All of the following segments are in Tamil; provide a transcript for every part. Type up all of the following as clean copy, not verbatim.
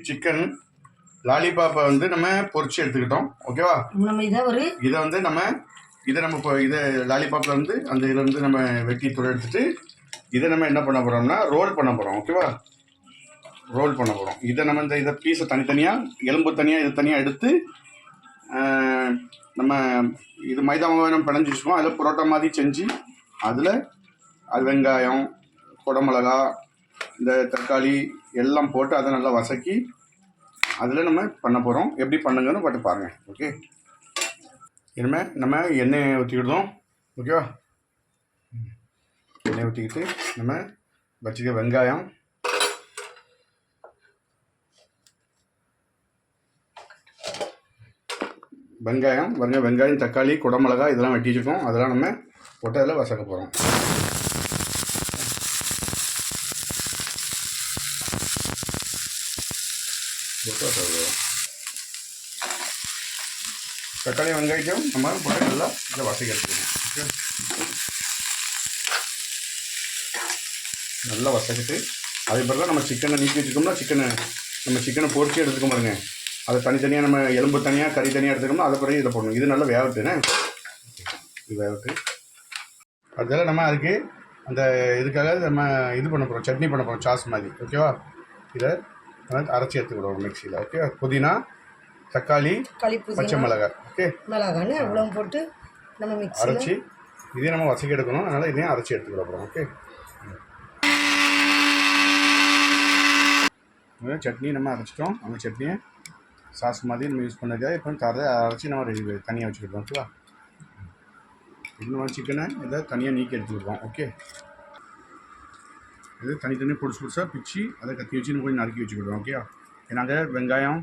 சிக்கன் லாலிபாப்பை வந்து நம்ம பொரிச்சு எடுத்துக்கிட்டோம். ஓகேவா? இதை வந்து நம்ம இதை லாலிபாப்பில் வந்து அந்த இதில் வந்து நம்ம வெட்டி துளை எடுத்துட்டு இதை நம்ம என்ன பண்ண போகிறோம்னா ரோல் பண்ண போகிறோம். ஓகேவா? ரோல் பண்ண போகிறோம். இதை நம்ம இதை பீஸை தனித்தனியாக எலும்பு தனியாக இது தனியாக எடுத்து நம்ம இது மைதா மாவை நம்ம பிணைஞ்சி வச்சுக்கோம். அதில் புரோட்டா மாதிரி செஞ்சு அதில் அது வெங்காயம், குடமிளகா, இந்த தக்காளி எல்லாம் போட்டு அதை நல்லா வசக்கி அதில் நம்ம பண்ண போகிறோம். எப்படி பண்ணுங்கன்னு பார்த்து பாருங்கள். ஓகே, இனிமேல் நம்ம எண்ணெயை ஊற்றிக்கிட்டோம். ஓகேவா? எண்ணெய் ஊற்றிக்கிட்டு நம்ம வச்சுக்க வெங்காயம், வெங்காயம், தக்காளி, குடமிளகா இதெல்லாம் வெட்டி வச்சுக்கோம். அதெல்லாம் நம்ம போட்டு அதில் வசக்க போகிறோம். தக்காளி வெங்காயம் நம்ம போட்டு நல்லா இதை வசக்கி எடுத்துக்கணும். ஓகே, நல்லா வசக்கிட்டு அதே பிறகு நம்ம சிக்கனை நீக்கி வச்சுக்கோம்னா சிக்கனை பொரிச்சு எடுத்துக்க பாருங்க. அதை தனித்தனியாக நம்ம எலும்பு தனியாக கறி தனியாக எடுத்துக்கோம்னா அதை பிறகு இதை போடணும். இது நல்லா வேகட்டுன்னு இது வேகட்டு. அதனால நம்ம அதுக்கு அந்த இதுக்காக நம்ம இது பண்ண போகிறோம், சட்னி பண்ண போகிறோம், சாஸ் மாதிரி. ஓகேவா? இதை அரைச்சி எடுத்துக்கிடுவோம் மிக்சியில். ஓகே, புதினா, தக்காளி, பச்சை மிளகாய், ஓகே மிளகான்னு அவ்வளோ போட்டு நம்ம அரைச்சி இதையும் நம்ம வசக்கி எடுக்கணும். அதனால் இதையும் அரைச்சி எடுத்துக்கிட போகிறோம். ஓகே, சட்னி நம்ம அரைச்சிட்டோம். அந்த சட்னியை சாஸ் மாதிரி நம்ம யூஸ் பண்ணதுக்காக இப்போ அரைச்சி நம்ம ரெடி தனியாக வச்சுக்கிட்டோம். ஓகேவா? இன்னும் சிக்கனை இதை தனியாக நீக்கி எடுத்துக்கிடுவோம். ஓகே, இது தனித்தனியாக புதுசாக பிச்சு அதை கத்தி வச்சு கொஞ்சம் நறுக்கி வச்சுக்கிடுவோம். ஓகே, ஏன்னா வெங்காயம்,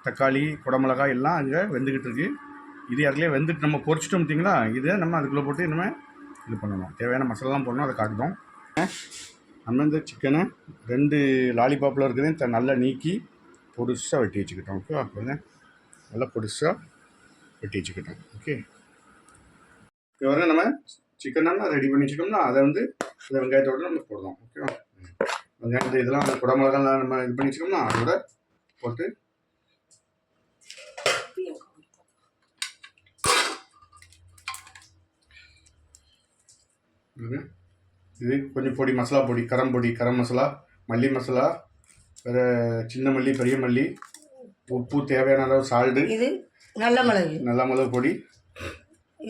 தக்காளி, குடமிளகாய் எல்லாம் அங்கே வெந்துக்கிட்டு இருக்குது. இது அதுலேயே வெந்துட்டு நம்ம பொரிச்சிட்டோம் பார்த்தீங்களா? இதை நம்ம அதுக்குள்ளே போட்டு நம்ம இது பண்ணணும். தேவையான மசாலாலாம் போடணும். அதை காட்டுதோம். நம்ம இந்த சிக்கனை 2 லாலிபாப்பில் இருக்கிறதையும் நல்லா நீக்கி பொடிசாக வெட்டி வச்சுக்கிட்டோம். ஓகேவா? நல்லா பொடிசாக வெட்டி வச்சுக்கிட்டோம். ஓகே, இப்போ வந்து நம்ம சிக்கனாக ரெடி பண்ணி வச்சுக்கோம்னா அதை வந்து இந்த வெங்காயத்தோடு நம்ம போடுறோம். ஓகேவா? வெங்காயத்தை இதெல்லாம் அந்த குடமிளகாலாம் நம்ம இது பண்ணி வச்சுக்கோம்னா அதோட போட்டு இது கொஞ்சம் பொடி, மசாலா பொடி, கரம் மசாலா, மல்லி மசாலா, வேறு சின்ன மல்லி, பெரிய மல்லி, உப்பு, தேவையான அளவு சால்ட்டு, இது நல்ல மிளகு பொடி,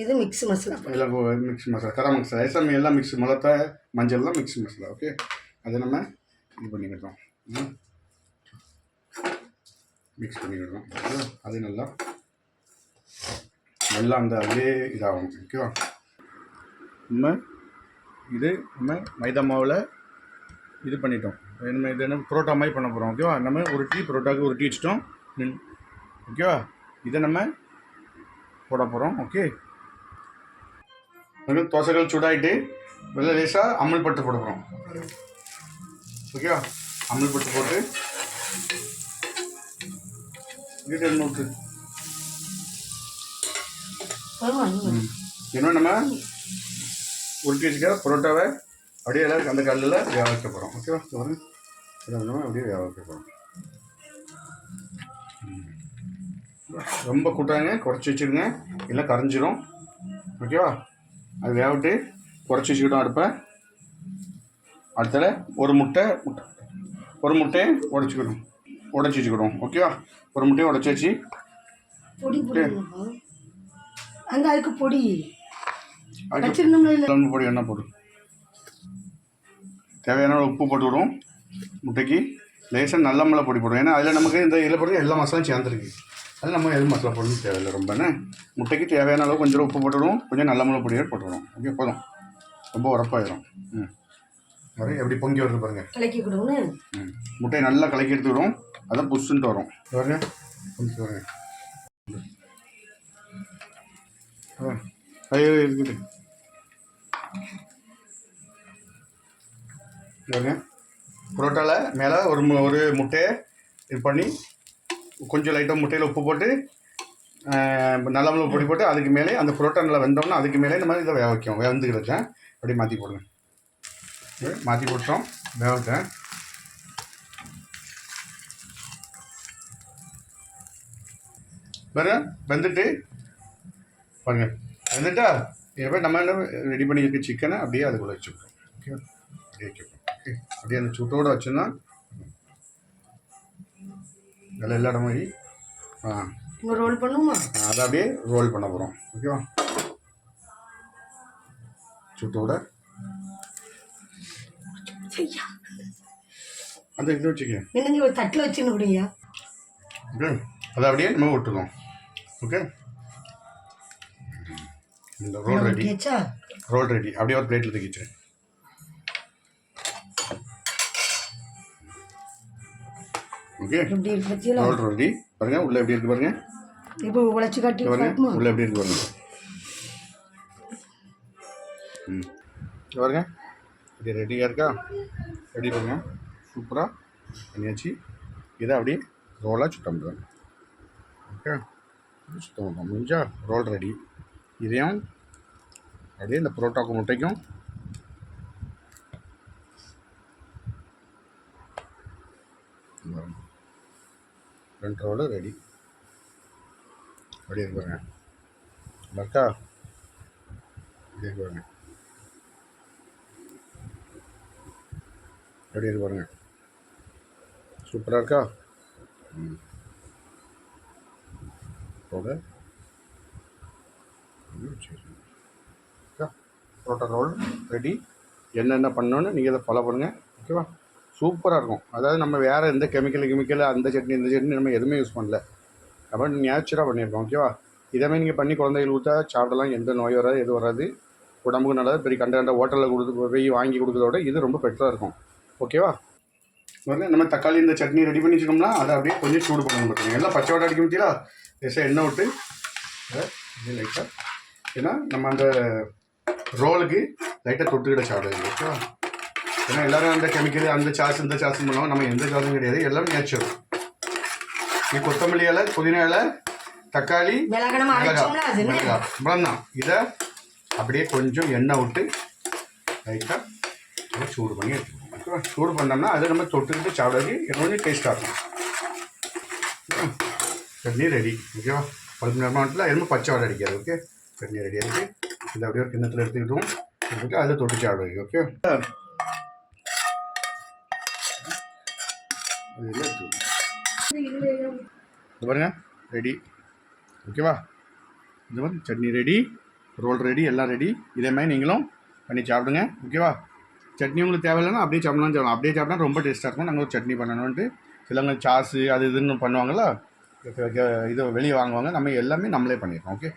இது மிக்ஸ் மசாலா, எல்லாம் மிக்ஸ் மசாலா, கரம் மசாலா எல்லாமே எல்லாம் மிக்ஸ், மிளகா, மஞ்சள் தான் மிக்ஸ் மசாலா. ஓகே, அதை நம்ம இது பண்ணிக்கிட்டோம், மிக்ஸ் பண்ணிக்கிட்டோம். அது நல்லா அந்த அதே இதாகும். ஓகேவா? நம்ம மைதா மாவில் இது பண்ணிட்டோம். நம்ம இது என்ன புரோட்டா மாதிரி பண்ண போகிறோம். ஓகேவா? நம்ம புரோட்டாவுக்கு உருட்டி வச்சிட்டோம். ஓகேவா? இதை நம்ம போட போகிறோம். ஓகே, தோசைகள் சூடாகிட்டு வெளில லேசாக அமுல் பட்டு போட போகிறோம். ஓகேவா? அமுல் பட்டு போட்டு இன்னும் நம்ம உருட்டி வச்சுக்க பரோட்டாவை அப்படியே அந்த கல்லில் வேக வைக்க போகிறோம். ஓகேவா? நம்ம அப்படியே வேக வைக்க போகிறோம். ரொம்ப கூட்டாங்க, குறைச்சி வச்சுடுங்க, இல்லை கரைஞ்சிரும். ஓகேவா? அது வேகவிட்டு குறைச்சி வச்சுக்கிட்டோம் அடுப்பை. அடுத்தது ஒரு முட்டையை உடச்சி வச்சுக்கிடுவோம். ஓகேவா? ஒரு முட்டையை உடச்சி வச்சு அதுக்கு பொடி பொடி என்ன போடும், தேவையான உப்பு போட்டு விடுவோம். முட்டைக்கு லேசாக நல்ல மிளகா பொடி போடுவோம். ஏன்னா அதில் நமக்கு இந்த இதில் போட்டு எல்லா மசாலாவும் சேர்ந்துருக்கு. அதில் நம்ம எதுவும் மசாலா போடணும் தேவையில்லை. ரொம்பன்னு முட்டைக்கு தேவையான அளவு கொஞ்சம் உப்பு போட்டுவிடுவோம், கொஞ்சம் நல்ல மிளகா பொடியாக போட்டுவிடுவோம். ஓகே, போதும். ரொம்ப உரப்பாயிடும். எப்படி பொங்கி வருது பாருங்கள். முட்டையை நல்லா கலக்கி எடுத்துக்கிடுவோம். அதான் புஷ்ஷுன்ட்டு வரும். பாருங்க, இருக்குது பாருங்க. புரோட்டாவில் மேலே ஒரு முட்டையை இது பண்ணி கொஞ்சம் லைட்டாக முட்டையில் உப்பு போட்டு நல்ல மிளகு பொடி போட்டு அதுக்கு மேலே அந்த புரோட்டா நல்லா வெந்தோம்னா அதுக்கு மேலே இந்த மாதிரி இதை வேக வைக்கும். வெந்துக்கிறேன் அப்படியே மாற்றி போடுங்க. மாற்றி போட்டோம், வேக வைக்கிறேன். பாருங்க வெந்துட்டு பாருங்க வெந்துட்டா இப்போ நம்ம என்ன ரெடி பண்ணியிருக்க சிக்கனை அப்படியே அதுக்குள்ளே வச்சுருக்கோம். ஓகே அப்படியே வைக்கணும். ஓகே அப்படியே அந்த சுட்டோடு வச்சோன்னா நல்லா எல்லா இடம் மாதிரி ரோல் பண்ணுமா அதை அப்படியே ரோல் பண்ண போகிறோம். ஓகேவா சுட்டோட அந்த இது வச்சுக்க என்னங்க ஒரு தட்டில் வச்சுன்னு விடுங்க. ஓகே அதை அப்படியே நம்ம விட்டுருவோம். ஓகே இந்த ரோல் ரெடி ரோல் ரெடி அப்படியே ஒரு பிளேட்டில் தூக்கிச்சிரு. ஓகே ரோல் ரெடி பாருங்க உள்ள எப்படி இருக்கு பாருங்க. இப்போ உழைச்சி காட்டி பாருங்க உள்ள எப்படி இருக்கு பாருங்க. பாருங்க இது ரெடியாக இருக்கா ரெடி பாருங்க சூப்பராக பண்ணியாச்சு. இதை அப்படியே ரோலாக சுத்தம் பண்ணுறேன். ஓகே சுத்தம் பண்ணுறோம் முடிஞ்சா ரோல் ரெடி. இதையும் அப்படியே இந்த புரோட்டாக்கும் முட்டைக்கும் ரெண்டு ரோலு ரெடி அப்படியே இருப்பாங்க இருக்கா அப்படியே இருப்பாங்க எப்படி இருக்கு பாருங்க சூப்பராக இருக்கா. Parotta roll ready. என்னென்ன பண்ணணுன்னு நீங்கள் இதை ஃபாலோ பண்ணுங்கள். ஓகேவா சூப்பராக இருக்கும். அதாவது நம்ம வேறு எந்த கெமிக்கல் அந்த சட்னி இந்த சட்னி நம்ம எதுவுமே யூஸ் பண்ணல. அப்புறம் நேச்சுராக பண்ணியிருக்கோம். ஓகேவா இதேமாதிரி நீங்கள் பண்ணி குழந்தைகள் ஊற்றா சாப்பிடலாம். எந்த நோய் வராது எது வராது. உடம்புக்கு நல்லது. பெரிய கண்ட ஹோட்டலில் கொடுத்து போய் வாங்கி கொடுக்குறதோட இது ரொம்ப பெட்டராக இருக்கும். ஓகேவா வந்து நம்ம தக்காளி இந்த சட்னி ரெடி பண்ணி வச்சுக்கோம்னா அதை அப்படியே கொஞ்சம் சூடு பண்ணணும். பார்த்துங்க எல்லாம் பச்சை வாடை அடிக்க முடியல லேசாக எண்ணெய் விட்டு அப்படியே லைட்டாக ஏன்னா நம்ம அந்த ரோலுக்கு லைட்டாக தொட்டுக்கிட்ட சாப்பிடுது. ஓகேவா ஏன்னா எல்லோரும் அந்த கெமிக்கல் அந்த சாஸ் இந்த சாஸ்ன்னு பண்ணுவோம். நம்ம எந்த சாஸும் கிடையாது. எல்லாம் நேச்சுரல். நீ கொத்தமல்லி இலை புதினா இலை தக்காளி மிளகாய் தான் இதை அப்படியே கொஞ்சம் எண்ணெய் விட்டு லைட்டாக சூடு பண்ணி எடுத்துக்கணும். ஓகேவா சூடு பண்ணோம்னா அதை நம்ம தொட்டுக்கிட்டு சாப்பிட்றதுக்கு கொஞ்சம் டேஸ்ட்டாக இருக்கும். சட்னி ரெடி. ஓகேவா 10 நிமிஷத்தில் எதுவும் பச்சை வாடை அடிக்காது. ஓகே சட்னி ரெடி ஆகிடுச்சு. இதை அப்படியே ஒரு கிண்ணத்தில் எடுத்துக்கிட்டோம் எடுத்துட்டு அதில் தொட்டு சாப்பிடுறது. ஓகே இது பாருங்க ரெடி. ஓகேவா இந்த மாதிரி சட்னி ரெடி ரோல் ரெடி எல்லாம் ரெடி. இதே மாதிரி நீங்களும் பண்ணி சாப்பிடுங்க. ஓகேவா சட்னி உங்களுக்கு தேவையில்லைன்னா அப்படியே சாப்பிடலாம். அப்படியே சாப்பிட்டா ரொம்ப டேஸ்ட்டாக இருக்கும். நாங்கள் ஒரு சட்னி பண்ணணுன்ட்டு சிலவங்க சாஸு அது இதுன்னு பண்ணுவாங்களா இது வெளியே வாங்குவாங்க. நம்ம எல்லாமே நம்மளே பண்ணியிருக்கோம். ஓகே